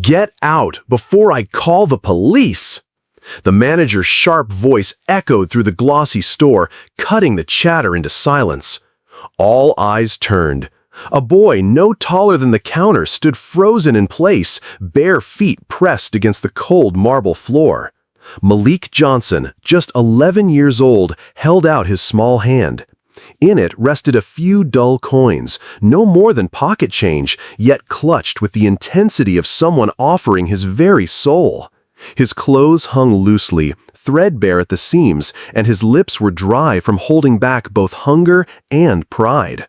"Get out before I call the police!" The manager's sharp voice echoed through the glossy store, cutting the chatter into silence. All eyes turned. A boy no taller than the counter stood frozen in place, bare feet pressed against the cold marble floor. Malik Johnson, just 11 years old, held out his small hand. In it rested a few dull coins, no more than pocket change, yet clutched with the intensity of someone offering his very soul. His clothes hung loosely, threadbare at the seams, and his lips were dry from holding back both hunger and pride.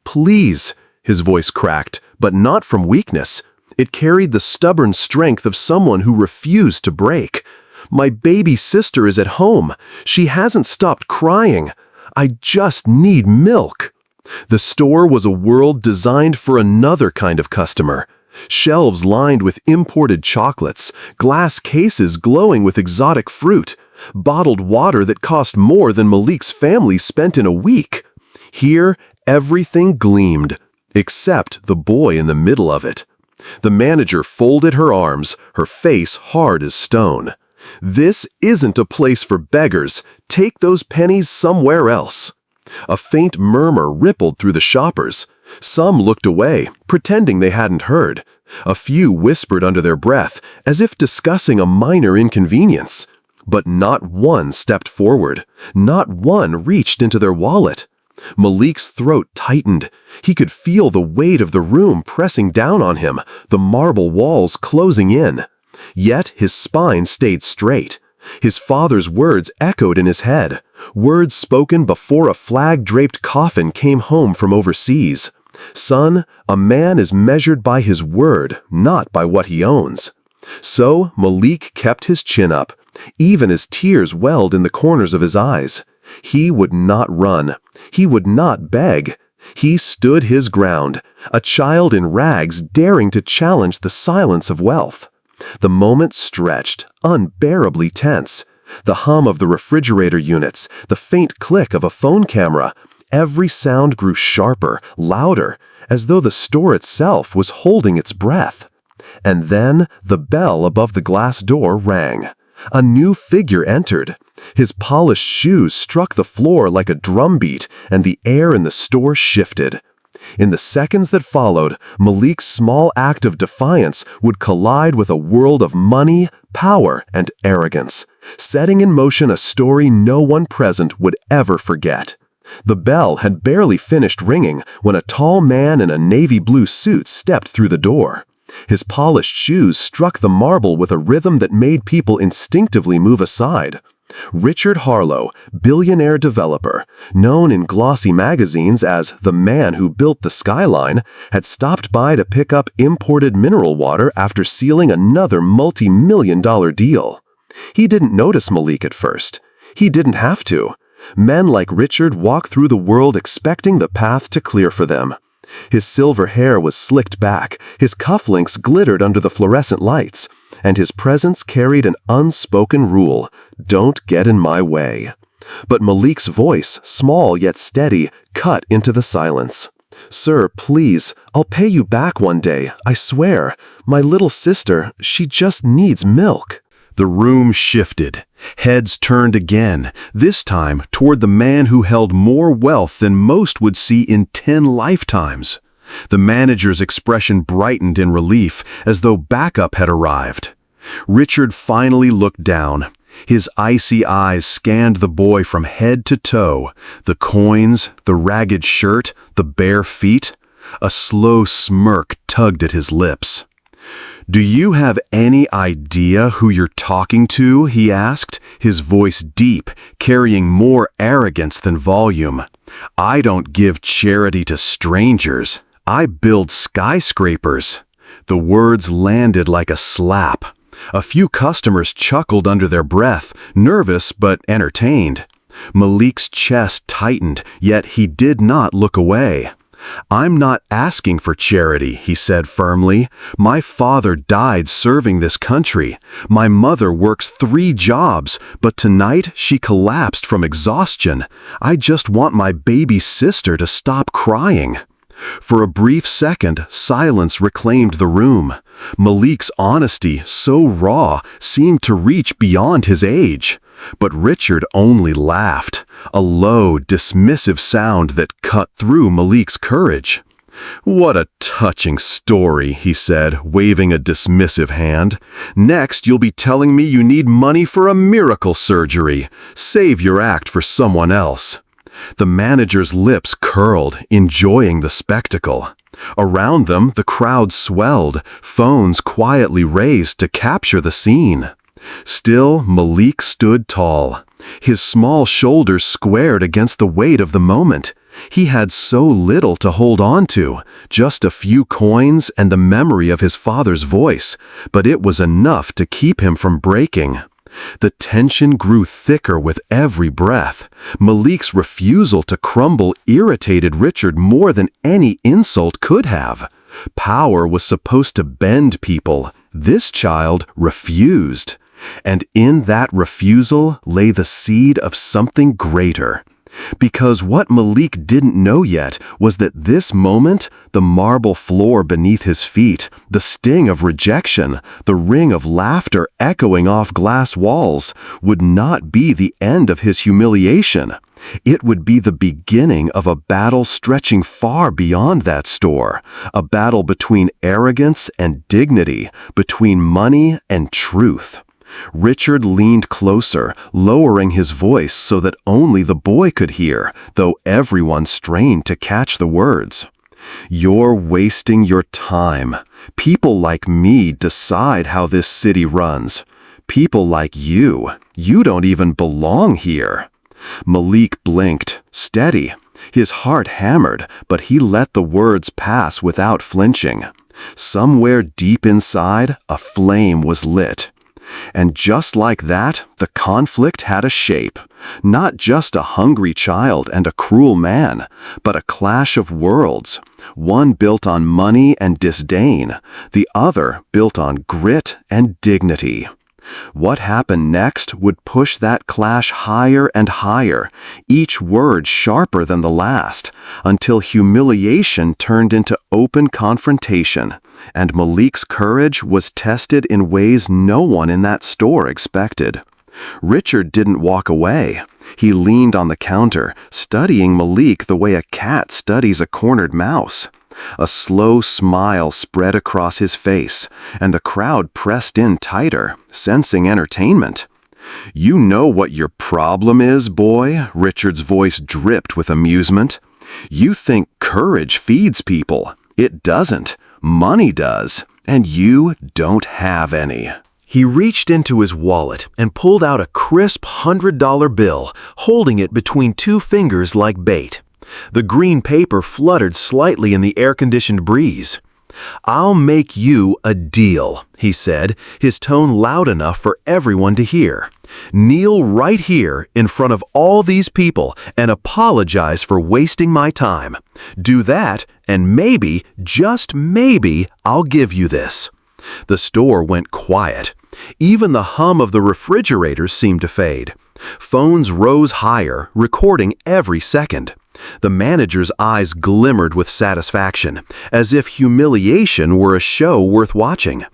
"Please," his voice cracked, but not from weakness. It carried the stubborn strength of someone who refused to break. "My baby sister is at home. She hasn't stopped crying. I just need milk." The store was a world designed for another kind of customer. Shelves lined with imported chocolates, glass cases glowing with exotic fruit, bottled water that cost more than Malik's family spent in a week. Here, everything gleamed, except the boy in the middle of it. The manager folded her arms, her face hard as stone. "This isn't a place for beggars. Take those pennies somewhere else." A faint murmur rippled through the shoppers. Some looked away, pretending they hadn't heard. A few whispered under their breath, as if discussing a minor inconvenience. But not one stepped forward. Not one reached into their wallet. Malik's throat tightened. He could feel the weight of the room pressing down on him, the marble walls closing in. Yet his spine stayed straight. His father's words echoed in his head, words spoken before a flag-draped coffin came home from overseas. "Son, a man is measured by his word, not by what he owns." So Malik kept his chin up, even as tears welled in the corners of his eyes. He would not run. He would not beg. He stood his ground, a child in rags daring to challenge the silence of wealth. The moment stretched, unbearably tense. The hum of the refrigerator units, the faint click of a phone camera, every sound grew sharper, louder, as though the store itself was holding its breath. And then the bell above the glass door rang. A new figure entered. His polished shoes struck the floor like a drumbeat, and the air in the store shifted. In the seconds that followed, Malik's small act of defiance would collide with a world of money, power, and arrogance, setting in motion a story no one present would ever forget. The bell had barely finished ringing when a tall man in a navy blue suit stepped through the door. His polished shoes struck the marble with a rhythm that made people instinctively move aside. Richard Harlow, billionaire developer, known in glossy magazines as the man who built the skyline, had stopped by to pick up imported mineral water after sealing another multi-million-dollar deal. He didn't notice Malik at first. He didn't have to. Men like Richard walk through the world expecting the path to clear for them. His silver hair was slicked back, his cufflinks glittered under the fluorescent lights, and his presence carried an unspoken rule: don't get in my way. But Malik's voice, small yet steady, cut into the silence. "Sir, please, I'll pay you back one day, I swear. My little sister, she just needs milk." The room shifted. Heads turned again, this time toward the man who held more wealth than most would see in 10 lifetimes. The manager's expression brightened in relief, as though backup had arrived. Richard finally looked down. His icy eyes scanned the boy from head to toe, the coins, the ragged shirt, the bare feet. A slow smirk tugged at his lips. "Do you have any idea who you're talking to?" he asked, his voice deep, carrying more arrogance than volume. "I don't give charity to strangers. I build skyscrapers." The words landed like a slap. A few customers chuckled under their breath, nervous but entertained. Malik's chest tightened, yet he did not look away. "I'm not asking for charity," he said firmly. "My father died serving this country. My mother works 3 jobs, but tonight she collapsed from exhaustion. I just want my baby sister to stop crying." For a brief second, silence reclaimed the room. Malik's honesty, so raw, seemed to reach beyond his age. But Richard only laughed, a low, dismissive sound that cut through Malik's courage. "What a touching story," he said, waving a dismissive hand. "Next, you'll be telling me you need money for a miracle surgery. Save your act for someone else." The manager's lips curled, enjoying the spectacle. Around them, the crowd swelled, phones quietly raised to capture the scene. Still, Malik stood tall, his small shoulders squared against the weight of the moment. He had so little to hold on to, just a few coins and the memory of his father's voice, but it was enough to keep him from breaking. The tension grew thicker with every breath. Malik's refusal to crumble irritated Richard more than any insult could have. Power was supposed to bend people. This child refused. And in that refusal lay the seed of something greater. Because what Malik didn't know yet was that this moment, the marble floor beneath his feet, the sting of rejection, the ring of laughter echoing off glass walls, would not be the end of his humiliation. It would be the beginning of a battle stretching far beyond that store, a battle between arrogance and dignity, between money and truth. Richard leaned closer, lowering his voice so that only the boy could hear, though everyone strained to catch the words. "You're wasting your time. People like me decide how this city runs. People like you don't even belong here." Malik blinked, steady. His heart hammered, but he let the words pass without flinching. Somewhere deep inside, a flame was lit. And just like that, the conflict had a shape. Not just a hungry child and a cruel man, but a clash of worlds. One built on money and disdain, the other built on grit and dignity. What happened next would push that clash higher and higher, each word sharper than the last, until humiliation turned into open confrontation, and Malik's courage was tested in ways no one in that store expected. Richard didn't walk away. He leaned on the counter, studying Malik the way a cat studies a cornered mouse. A slow smile spread across his face, and the crowd pressed in tighter, sensing entertainment. "You know what your problem is, boy?" Richard's voice dripped with amusement. "You think courage feeds people. It doesn't. Money does, and you don't have any." He reached into his wallet and pulled out a crisp $100 bill, holding it between two fingers like bait. The green paper fluttered slightly in the air-conditioned breeze. "I'll make you a deal," he said, his tone loud enough for everyone to hear. "Kneel right here in front of all these people and apologize for wasting my time. Do that, and maybe, just maybe, I'll give you this." The store went quiet. Even the hum of the refrigerators seemed to fade. Phones rose higher, recording every second. The manager's eyes glimmered with satisfaction, as if humiliation were a show worth watching.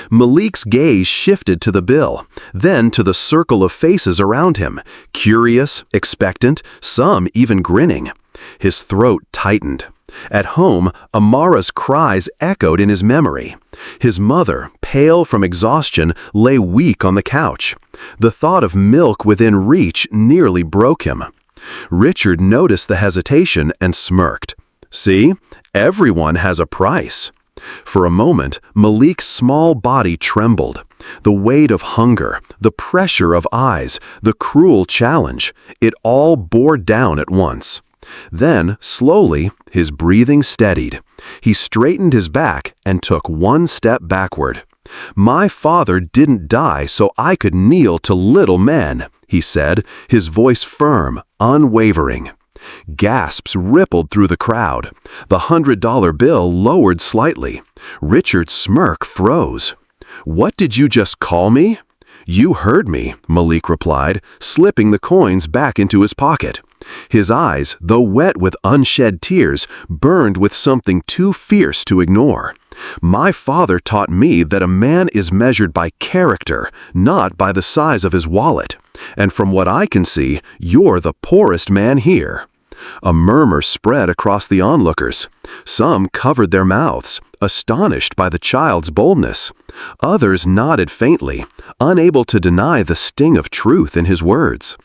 Malik's gaze shifted to the bill, then to the circle of faces around him, curious, expectant, some even grinning. His throat tightened. At home, Amara's cries echoed in his memory. His mother, pale from exhaustion, lay weak on the couch. The thought of milk within reach nearly broke him. Richard noticed the hesitation and smirked. "See, everyone has a price." For a moment, Malik's small body trembled. The weight of hunger, the pressure of eyes, the cruel challenge, it all bore down at once. Then, slowly, his breathing steadied. He straightened his back and took one step backward. "My father didn't die so I could kneel to little men," he said, his voice firm, unwavering. Gasps rippled through the crowd. The $100 bill lowered slightly. Richard's smirk froze. "What did you just call me?" "You heard me," Malik replied, slipping the coins back into his pocket. His eyes, though wet with unshed tears, burned with something too fierce to ignore. "My father taught me that a man is measured by character, not by the size of his wallet. And from what I can see, you're the poorest man here." A murmur spread across the onlookers. Some covered their mouths, astonished by the child's boldness. Others nodded faintly, unable to deny the sting of truth in his words.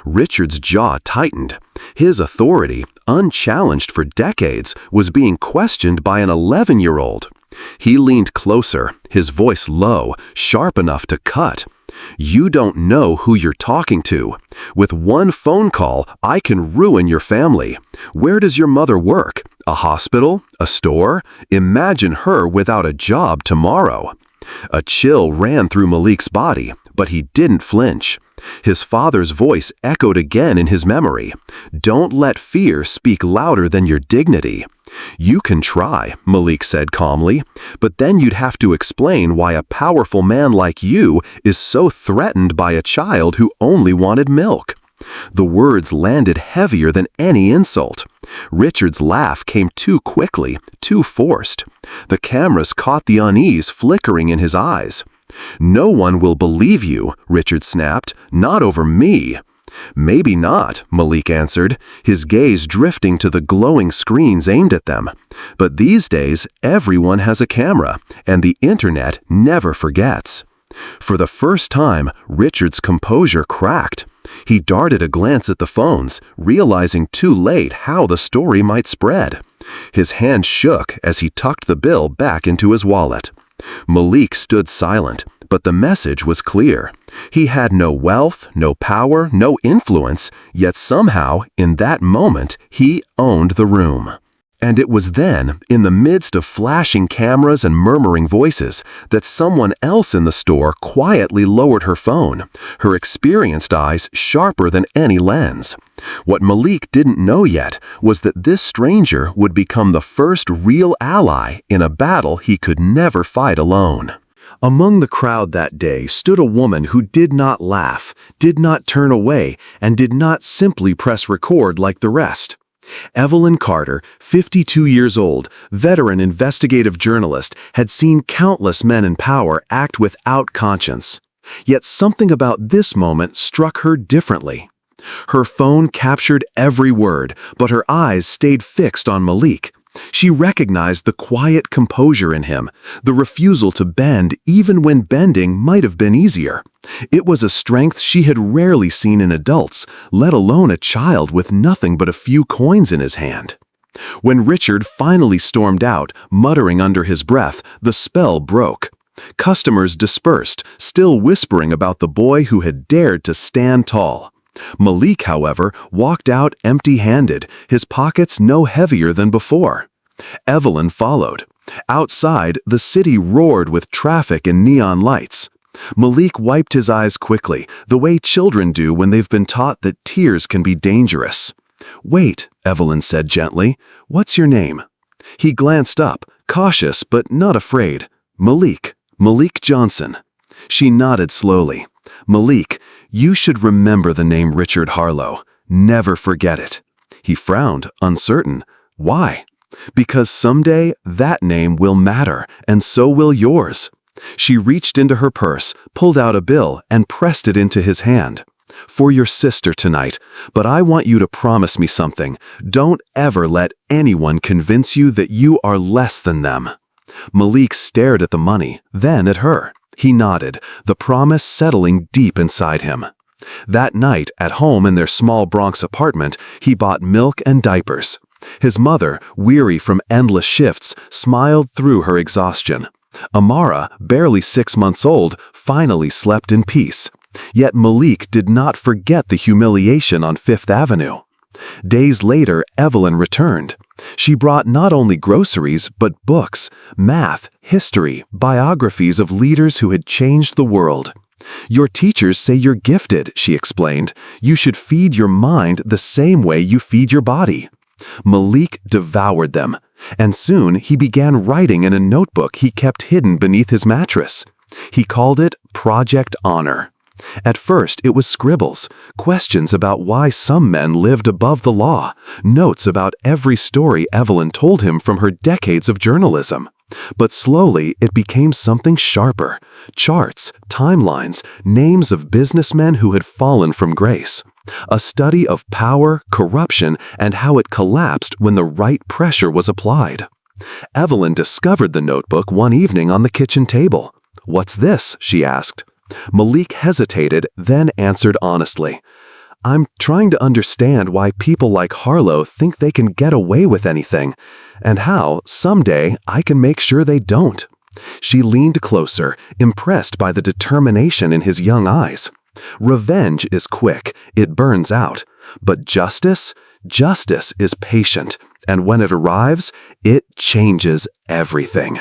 Richard's jaw tightened. His authority, unchallenged for decades, was being questioned by an 11-year-old. He leaned closer, his voice low, sharp enough to cut. "You don't know who you're talking to. With one phone call, I can ruin your family. Where does your mother work? A hospital? A store? Imagine her without a job tomorrow." A chill ran through Malik's body, but he didn't flinch. His father's voice echoed again in his memory. "Don't let fear speak louder than your dignity." "You can try," Malik said calmly, "but then you'd have to explain why a powerful man like you is so threatened by a child who only wanted milk." The words landed heavier than any insult. Richard's laugh came too quickly, too forced. The cameras caught the unease flickering in his eyes. "No one will believe you," Richard snapped, "not over me." "Maybe not," Malik answered, his gaze drifting to the glowing screens aimed at them. "But these days, everyone has a camera, and the internet never forgets." For the first time, Richard's composure cracked. He darted a glance at the phones, realizing too late how the story might spread. His hand shook as he tucked the bill back into his wallet. Malik stood silent, but the message was clear. He had no wealth, no power, no influence, yet somehow, in that moment, he owned the room. And it was then, in the midst of flashing cameras and murmuring voices, that someone else in the store quietly lowered her phone, her experienced eyes sharper than any lens. What Malik didn't know yet was that this stranger would become the first real ally in a battle he could never fight alone. Among the crowd that day stood a woman who did not laugh, did not turn away, and did not simply press record like the rest. Evelyn Carter, 52 years old, veteran investigative journalist, had seen countless men in power act without conscience. Yet something about this moment struck her differently. Her phone captured every word, but her eyes stayed fixed on Malik. She recognized the quiet composure in him, the refusal to bend even when bending might have been easier. It was a strength she had rarely seen in adults, let alone a child with nothing but a few coins in his hand. When Richard finally stormed out, muttering under his breath, the spell broke. Customers dispersed, still whispering about the boy who had dared to stand tall. Malik, however, walked out empty-handed, his pockets no heavier than before. Evelyn followed. Outside, the city roared with traffic and neon lights. Malik wiped his eyes quickly, the way children do when they've been taught that tears can be dangerous. "Wait," Evelyn said gently. "What's your name?" He glanced up, cautious but not afraid. Malik Johnson." She nodded slowly. "Malik, you should remember the name Richard Harlow. Never forget it." He frowned, uncertain. "Why?" "Because someday that name will matter, and so will yours." She reached into her purse, pulled out a bill, and pressed it into his hand. "For your sister tonight, but I want you to promise me something. Don't ever let anyone convince you that you are less than them." Malik stared at the money, then at her. He nodded, the promise settling deep inside him. That night, at home in their small Bronx apartment, he bought milk and diapers. His mother, weary from endless shifts, smiled through her exhaustion. Amara, barely 6 months old, finally slept in peace. Yet Malik did not forget the humiliation on Fifth Avenue. Days later, Evelyn returned. She brought not only groceries, but books, math, history, biographies of leaders who had changed the world. "Your teachers say you're gifted," she explained. "You should feed your mind the same way you feed your body." Malik devoured them, and soon he began writing in a notebook he kept hidden beneath his mattress. He called it Project Honor. At first, it was scribbles, questions about why some men lived above the law, notes about every story Evelyn told him from her decades of journalism. But slowly, it became something sharper: charts, timelines, names of businessmen who had fallen from grace. A study of power, corruption, and how it collapsed when the right pressure was applied. Evelyn discovered the notebook one evening on the kitchen table. "What's this?" she asked. Malik hesitated, then answered honestly, "I'm trying to understand why people like Harlow think they can get away with anything, and how, someday, I can make sure they don't." She leaned closer, impressed by the determination in his young eyes. Revenge is quick, it burns out. But justice? Justice is patient, and when it arrives, it changes everything.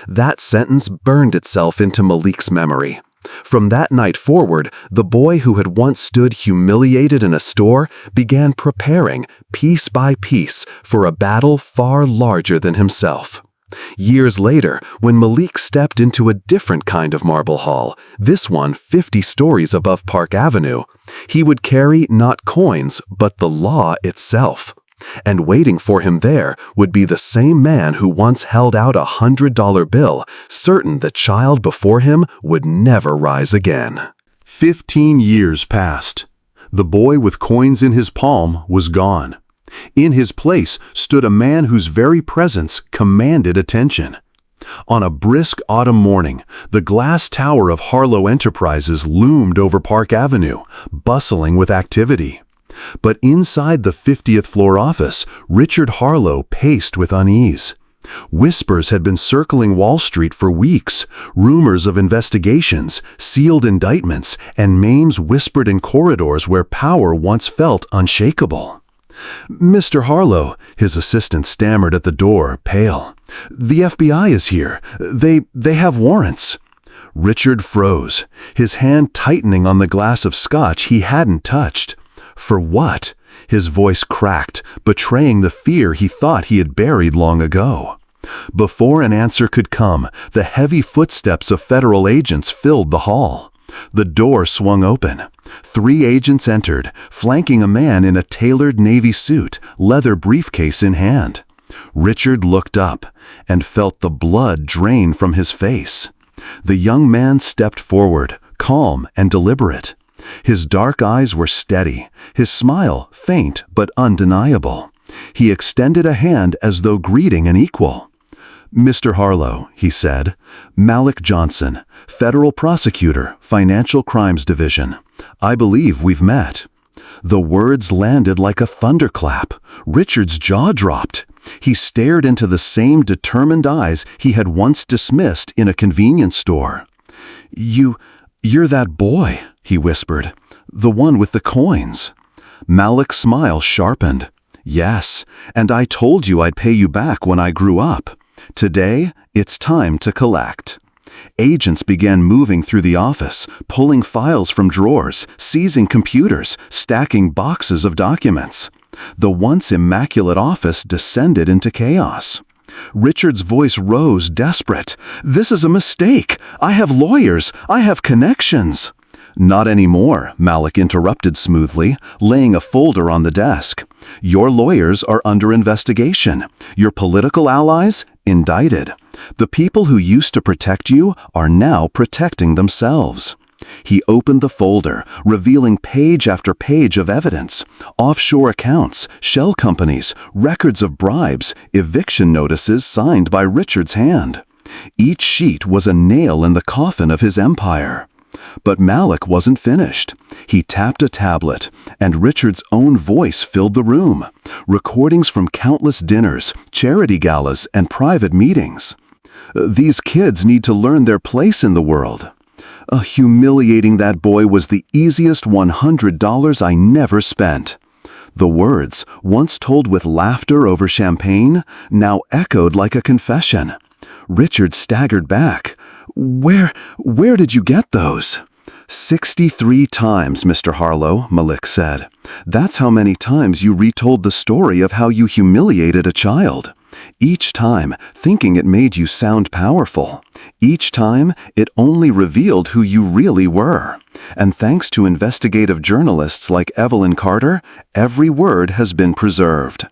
That sentence burned itself into Malik's memory. From that night forward, the boy who had once stood humiliated in a store began preparing, piece by piece, for a battle far larger than himself. Years later, when Malik stepped into a different kind of marble hall, this one 50 stories above Park Avenue, he would carry not coins, but the law itself. And waiting for him there would be the same man who once held out a $100 bill, certain the child before him would never rise again. 15 years passed. The boy with coins in his palm was gone. In his place stood a man whose very presence commanded attention. On a brisk autumn morning, the glass tower of Harlow Enterprises loomed over Park Avenue, bustling with activity. But inside the 50th floor office, Richard Harlow paced with unease. Whispers had been circling Wall Street for weeks, rumors of investigations, sealed indictments, and names whispered in corridors where power once felt unshakable. "Mr. Harlow," his assistant stammered at the door, pale. "The FBI is here. They have warrants." Richard froze, his hand tightening on the glass of scotch he hadn't touched. "For what?" His voice cracked, betraying the fear he thought he had buried long ago. Before an answer could come, the heavy footsteps of federal agents filled the hall. The door swung open. 3 agents entered, flanking a man in a tailored navy suit, leather briefcase in hand. Richard looked up and felt the blood drain from his face. The young man stepped forward, calm and deliberate. His dark eyes were steady, his smile faint but undeniable. He extended a hand as though greeting an equal. "Mr. Harlow," he said, "Malik Johnson, Federal Prosecutor, Financial Crimes Division. I believe we've met." The words landed like a thunderclap. Richard's jaw dropped. He stared into the same determined eyes he had once dismissed in a convenience store. You're that boy," he whispered, "the one with the coins." Malik's smile sharpened. "Yes, and I told you I'd pay you back when I grew up. Today, it's time to collect." Agents began moving through the office, pulling files from drawers, seizing computers, stacking boxes of documents. The once immaculate office descended into chaos. Richard's voice rose, desperate. "This is a mistake. I have lawyers. I have connections." "Not anymore," Malik interrupted smoothly, laying a folder on the desk. "Your lawyers are under investigation. Your political allies, indicted. The people who used to protect you are now protecting themselves." He opened the folder, revealing page after page of evidence: offshore accounts, shell companies, records of bribes, eviction notices signed by Richard's hand. Each sheet was a nail in the coffin of his empire. But Malik wasn't finished. He tapped a tablet, and Richard's own voice filled the room. Recordings from countless dinners, charity galas, and private meetings. "These kids need to learn their place in the world." "Humiliating that boy was the easiest $100 I never spent." The words, once told with laughter over champagne, now echoed like a confession. Richard staggered back. Where did you get those?" "63 times, Mr. Harlow," Malik said. "That's how many times you retold the story of how you humiliated a child. Each time, thinking it made you sound powerful. Each time, it only revealed who you really were. And thanks to investigative journalists like Evelyn Carter, every word has been preserved."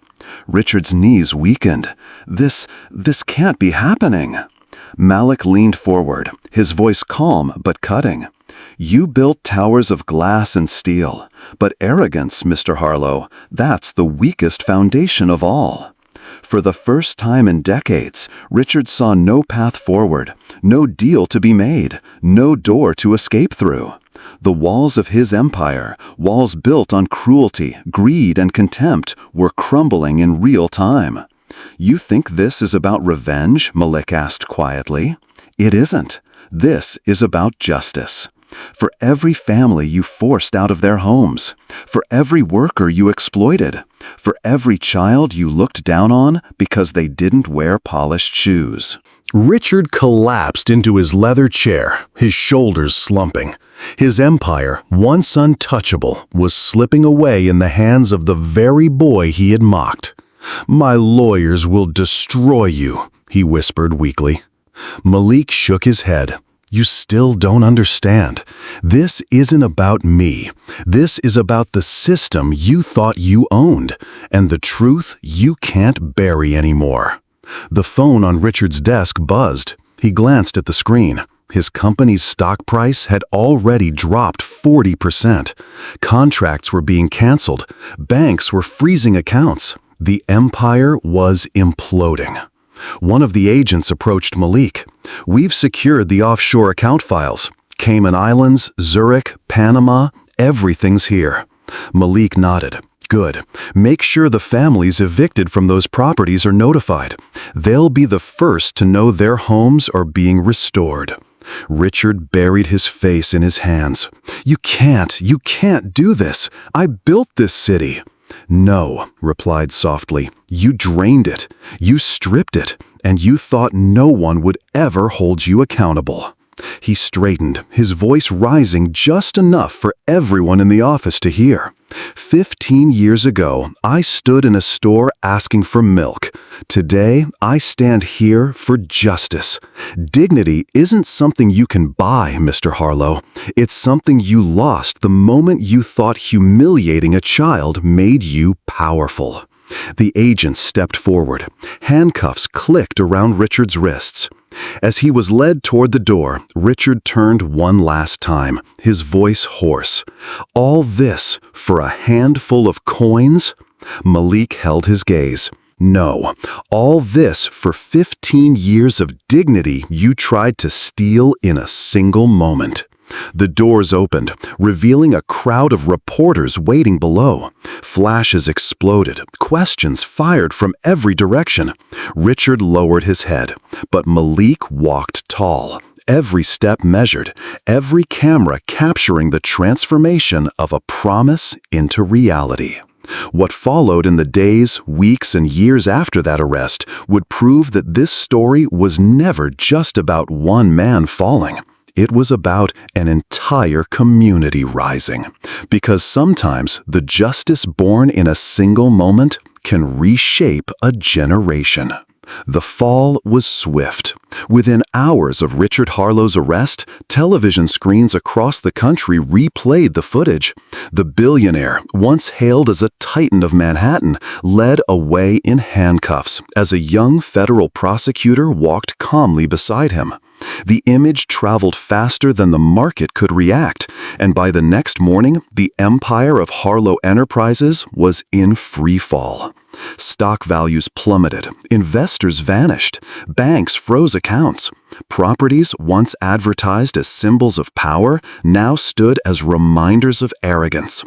Richard's knees weakened. This can't be happening." Malik leaned forward, his voice calm but cutting. "You built towers of glass and steel, but arrogance, Mr. Harlow, that's the weakest foundation of all." For the first time in decades, Richard saw no path forward, no deal to be made, no door to escape through. The walls of his empire, walls built on cruelty, greed, and contempt, were crumbling in real time. "You think this is about revenge?" Malik asked quietly. "It isn't. This is about justice. For every family you forced out of their homes, for every worker you exploited, for every child you looked down on because they didn't wear polished shoes." Richard collapsed into his leather chair, his shoulders slumping. His empire, once untouchable, was slipping away in the hands of the very boy he had mocked. "My lawyers will destroy you," he whispered weakly. Malik shook his head. "You still don't understand. This isn't about me. This is about the system you thought you owned, and the truth you can't bury anymore." The phone on Richard's desk buzzed. He glanced at the screen. His company's stock price had already dropped 40%. Contracts were being canceled. Banks were freezing accounts. The empire was imploding. One of the agents approached Malik. "We've secured the offshore account files. Cayman Islands, Zurich, Panama, everything's here." Malik nodded. "Good. Make sure the families evicted from those properties are notified. They'll be the first to know their homes are being restored." Richard buried his face in his hands. You can't do this. I built this city." "No," replied softly. "You drained it. You stripped it. And you thought no one would ever hold you accountable." He straightened, his voice rising just enough for everyone in the office to hear. 15 years ago, I stood in a store asking for milk. Today, I stand here for justice. Dignity isn't something you can buy, Mr. Harlow. It's something you lost the moment you thought humiliating a child made you powerful. The agent stepped forward. Handcuffs clicked around Richard's wrists. As he was led toward the door, Richard turned one last time, his voice hoarse. "All this for a handful of coins?" Malik held his gaze. "No, all this for 15 years of dignity you tried to steal in a single moment." The doors opened, revealing a crowd of reporters waiting below. Flashes exploded, questions fired from every direction. Richard lowered his head, but Malik walked tall, every step measured, every camera capturing the transformation of a promise into reality. What followed in the days, weeks, and years after that arrest would prove that this story was never just about one man falling. It was about an entire community rising. Because sometimes the justice born in a single moment can reshape a generation. The fall was swift. Within hours of Richard Harlow's arrest, television screens across the country replayed the footage. The billionaire, once hailed as a titan of Manhattan, led away in handcuffs as a young federal prosecutor walked calmly beside him. The image traveled faster than the market could react, and by the next morning, the empire of Harlow Enterprises was in free fall. Stock values plummeted, investors vanished, banks froze accounts. Properties once advertised as symbols of power now stood as reminders of arrogance.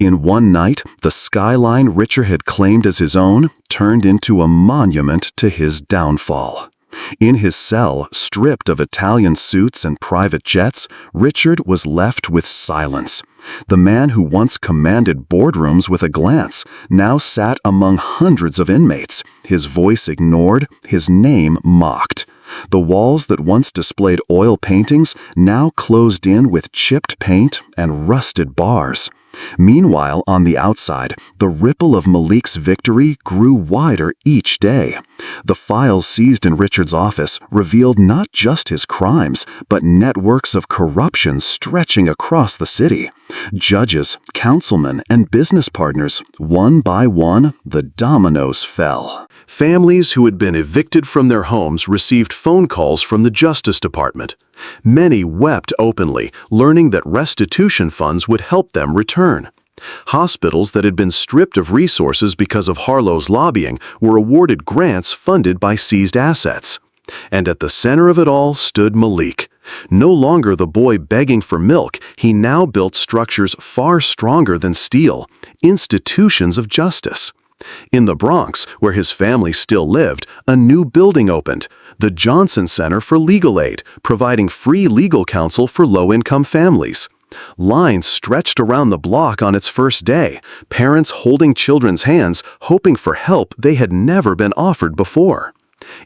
In one night, the skyline Richard had claimed as his own turned into a monument to his downfall. In his cell, stripped of Italian suits and private jets, Richard was left with silence. The man who once commanded boardrooms with a glance now sat among hundreds of inmates, his voice ignored, his name mocked. The walls that once displayed oil paintings now closed in with chipped paint and rusted bars. Meanwhile, on the outside, the ripple of Malik's victory grew wider each day. The files seized in Richard's office revealed not just his crimes, but networks of corruption stretching across the city. Judges, councilmen, and business partners, one by one, the dominoes fell. Families who had been evicted from their homes received phone calls from the Justice Department. Many wept openly, learning that restitution funds would help them return. Hospitals that had been stripped of resources because of Harlow's lobbying were awarded grants funded by seized assets. And at the center of it all stood Malik. No longer the boy begging for milk, he now built structures far stronger than steel, institutions of justice. In the Bronx, where his family still lived, a new building opened, the Johnson Center for Legal Aid, providing free legal counsel for low-income families. Lines stretched around the block on its first day, parents holding children's hands, hoping for help they had never been offered before.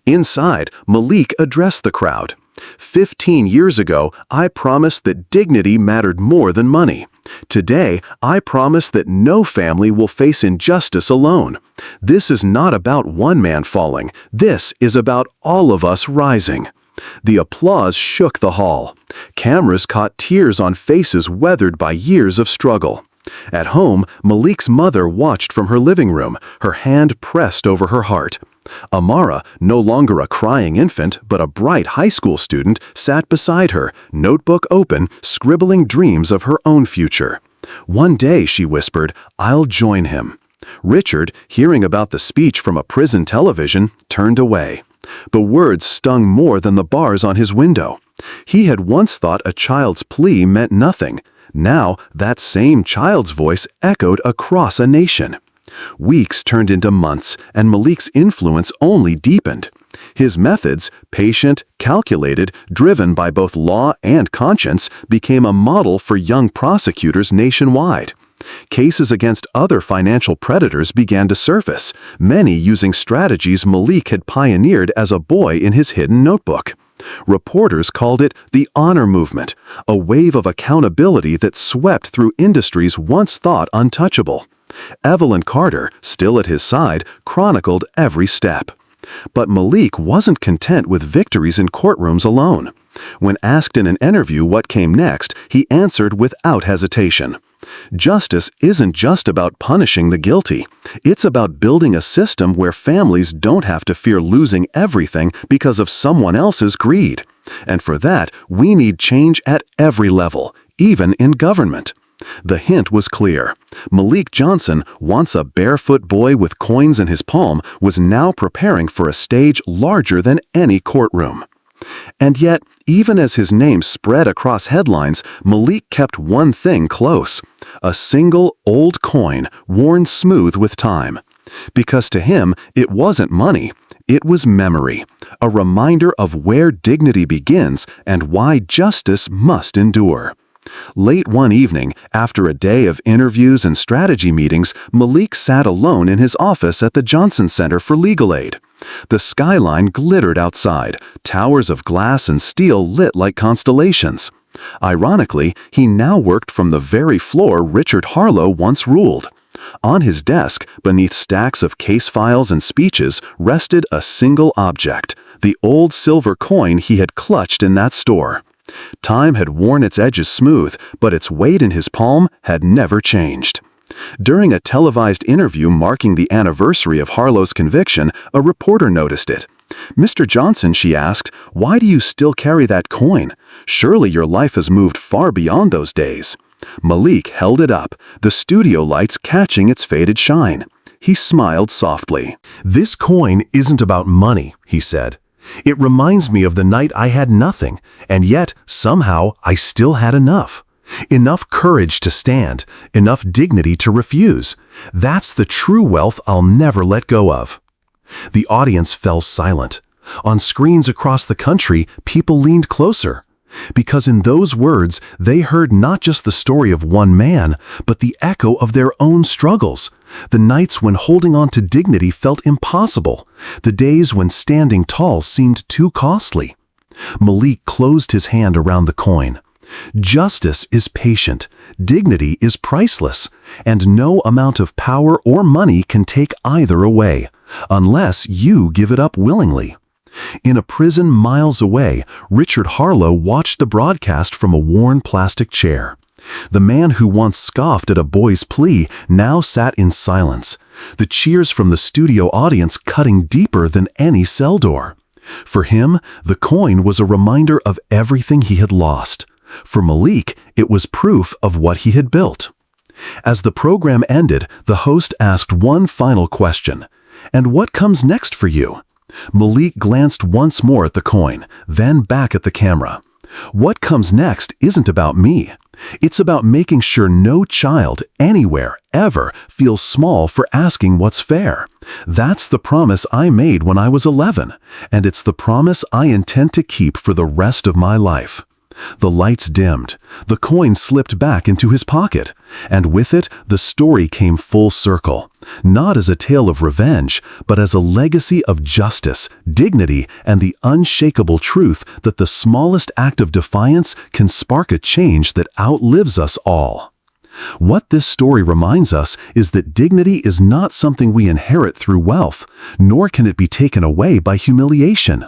Inside, Malik addressed the crowd. 15 years ago, I promised that dignity mattered more than money. Today, I promise that no family will face injustice alone. This is not about one man falling. This is about all of us rising. The applause shook the hall. Cameras caught tears on faces weathered by years of struggle. At home, Malik's mother watched from her living room, her hand pressed over her heart. Amara, no longer a crying infant but a bright high school student, sat beside her, notebook open, scribbling dreams of her own future. One day, she whispered, I'll join him. Richard, hearing about the speech from a prison television, turned away. The words stung more than the bars on his window. He had once thought a child's plea meant nothing. Now, that same child's voice echoed across a nation. Weeks turned into months, and Malik's influence only deepened. His methods, patient, calculated, driven by both law and conscience, became a model for young prosecutors nationwide. Cases against other financial predators began to surface, many using strategies Malik had pioneered as a boy in his hidden notebook. Reporters called it the honor movement, a wave of accountability that swept through industries once thought untouchable. Evelyn Carter, still at his side, chronicled every step. But Malik wasn't content with victories in courtrooms alone. When asked in an interview what came next, he answered without hesitation. Justice isn't just about punishing the guilty. It's about building a system where families don't have to fear losing everything because of someone else's greed. And for that, we need change at every level, even in government. The hint was clear. Malik Johnson, once a barefoot boy with coins in his palm, was now preparing for a stage larger than any courtroom. And yet, even as his name spread across headlines, Malik kept one thing close: a single old coin worn smooth with time. Because to him, it wasn't money, it was memory, a reminder of where dignity begins and why justice must endure. Late one evening, after a day of interviews and strategy meetings, Malik sat alone in his office at the Johnson Center for Legal Aid. The skyline glittered outside, towers of glass and steel lit like constellations. Ironically, he now worked from the very floor Richard Harlow once ruled. On his desk, beneath stacks of case files and speeches, rested a single object, the old silver coin he had clutched in that store. Time had worn its edges smooth, but its weight in his palm had never changed. During a televised interview marking the anniversary of Harlow's conviction, a reporter noticed it. "Mr. Johnson," she asked, "why do you still carry that coin? Surely your life has moved far beyond those days." Malik held it up, the studio lights catching its faded shine. He smiled softly. "This coin isn't about money," he said. "It reminds me of the night I had nothing, and yet, somehow, I still had enough. Enough courage to stand, enough dignity to refuse. That's the true wealth I'll never let go of." The audience fell silent. On screens across the country, people leaned closer. Because in those words, they heard not just the story of one man, but the echo of their own struggles, The nights when holding on to dignity felt impossible. The days when standing tall seemed too costly. Malik closed his hand around the coin. Justice is patient, dignity is priceless, and no amount of power or money can take either away, unless you give it up willingly. In a prison miles away, Richard Harlow watched the broadcast from a worn plastic chair. The man who once scoffed at a boy's plea now sat in silence, the cheers from the studio audience cutting deeper than any cell door. For him, the coin was a reminder of everything he had lost. For Malik, it was proof of what he had built. As the program ended, the host asked one final question. "And what comes next for you?" Malik glanced once more at the coin, then back at the camera. "What comes next isn't about me. It's about making sure no child, anywhere, ever, feels small for asking what's fair. That's the promise I made when I was 11, and it's the promise I intend to keep for the rest of my life." The lights dimmed. The coin slipped back into his pocket, and with it, the story came full circle. Not as a tale of revenge, but as a legacy of justice, dignity, and the unshakable truth that the smallest act of defiance can spark a change that outlives us all. What this story reminds us is that dignity is not something we inherit through wealth, nor can it be taken away by humiliation.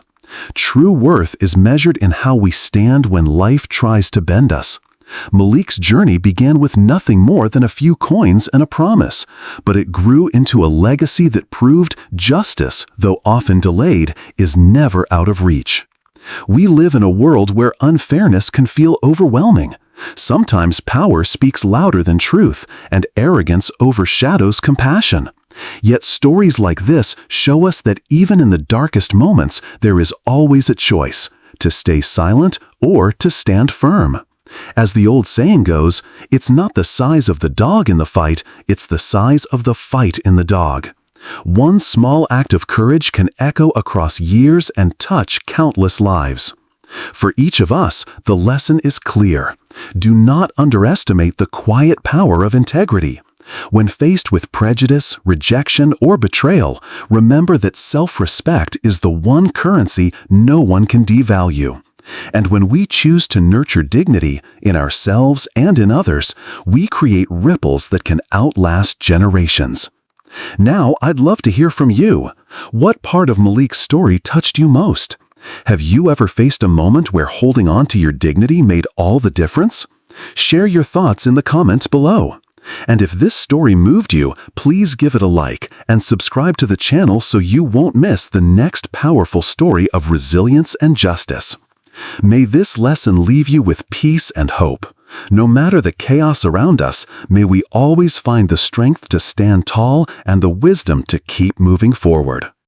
True worth is measured in how we stand when life tries to bend us. Malik's journey began with nothing more than a few coins and a promise, but it grew into a legacy that proved justice, though often delayed, is never out of reach. We live in a world where unfairness can feel overwhelming. Sometimes power speaks louder than truth, and arrogance overshadows compassion. Yet stories like this show us that even in the darkest moments, there is always a choice, to stay silent or to stand firm. As the old saying goes, it's not the size of the dog in the fight, it's the size of the fight in the dog. One small act of courage can echo across years and touch countless lives. For each of us, the lesson is clear. Do not underestimate the quiet power of integrity. When faced with prejudice, rejection, or betrayal, remember that self-respect is the one currency no one can devalue. And when we choose to nurture dignity in ourselves and in others, we create ripples that can outlast generations. Now, I'd love to hear from you. What part of Malik's story touched you most? Have you ever faced a moment where holding on to your dignity made all the difference? Share your thoughts in the comments below. And if this story moved you, please give it a like and subscribe to the channel so you won't miss the next powerful story of resilience and justice. May this lesson leave you with peace and hope. No matter the chaos around us, may we always find the strength to stand tall and the wisdom to keep moving forward.